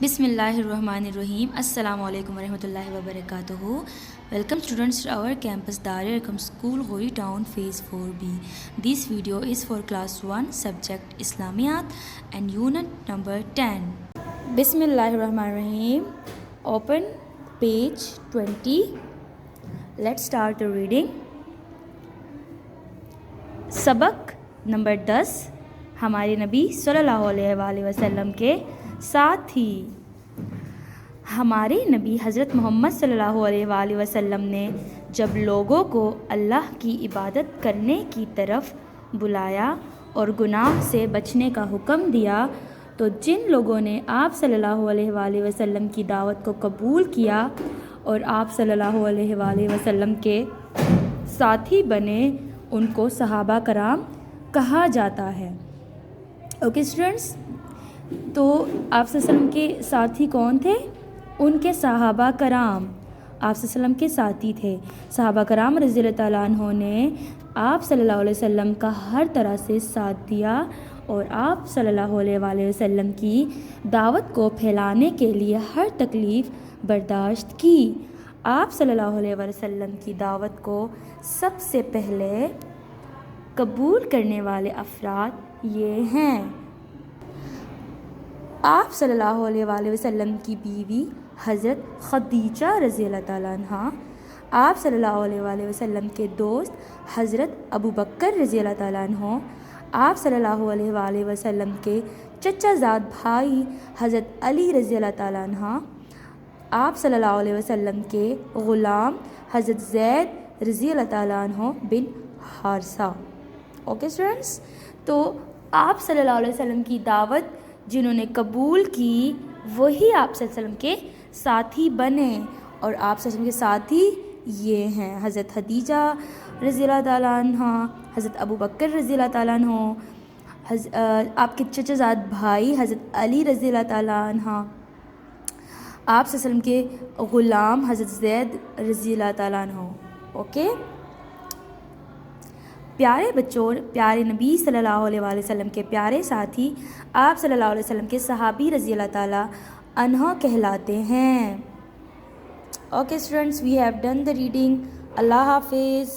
بسم اللہ الرحمن الرحیم. السلام علیکم ورحمۃ اللہ وبرکاتہ. Welcome students to our campus Dar Arqam school Ghauri town phase 4B. This video is for class 1 subject اسلامیات and unit number 10. بسم اللہ الرحمن الرحیم. Open page 20. Let's start the reading. سبق نمبر 10 ہمارے نبی صلی اللہ علیہ وآلہ وسلم کے ساتھی. ہمارے نبی حضرت محمد صلی اللہ علیہ وآلہ وسلم نے جب لوگوں کو اللہ کی عبادت کرنے کی طرف بلایا اور گناہ سے بچنے کا حکم دیا تو جن لوگوں نے آپ صلی اللہ علیہ وآلہ وسلم کی دعوت کو قبول کیا اور آپ صلی اللہ علیہ وآلہ وسلم کے ساتھی بنے ان کو صحابہ کرام کہا جاتا ہے. اوکے اسٹوڈنٹس، تو آپ صلی اللہ علیہ وسلم کے ساتھی کون تھے؟ ان کے صحابہ کرام آپ صلی اللہ علیہ وسلم کے ساتھی تھے. صحابہ کرام رضی اللہ تعالیٰ عنہ نے آپ صلی اللہ علیہ وسلم کا ہر طرح سے ساتھ دیا اور آپ صلی اللہ علیہ وآلہ وسلم کی دعوت کو پھیلانے کے لیے ہر تکلیف برداشت کی. آپ صلی اللہ علیہ وسلم کی دعوت کو سب سے پہلے قبول کرنے والے افراد یہ ہیں: آپ صلی اللہ علیہ وآلہ وسلم کی بیوی حضرت خدیجہ رضی اللہ تعالیٰ عنہ، آپ صلی اللہ علیہ وآلہ وسلم کے دوست حضرت ابو بکر رضی اللہ تعالیٰ عنہ، آپ صلی اللہ علیہ وآلہ وسلم کے چچا زاد بھائی حضرت علی رضی اللہ تعالیٰ عنہ، آپ صلی اللہ علیہ وسلم کے غلام حضرت زید رضی اللہ تعالیٰ عنہ بن حارثہ. اوکے اسٹوڈنٹس، تو آپ صلی اللہ علیہ وسلم کی دعوت جنہوں نے قبول کی وہی آپ صلی اللہ علیہ وسلم کے ساتھی بنے، اور آپ صلی اللہ علیہ وسلم کے ساتھی یہ ہیں: حضرت خدیجہ رضی اللہ تعالیٰ عنہ، حضرت ابو بکر رضی اللہ تعالیٰ عنہ، آپ کے چچا زاد بھائی حضرت علی رضی اللہ تعالیٰ عنہ، آپ صلی اللہ علیہ وسلم کے غلام حضرت زید رضی اللہ تعالیٰ عنہ. اوکے، پیارے بچوں، پیارے نبی صلی اللہ علیہ وآلہ وسلم کے پیارے ساتھی آپ صلی اللہ علیہ وسلم کے صحابی رضی اللہ تعالیٰ عنہ کہلاتے ہیں. Okay students, we have done the reading. اللہ حافظ.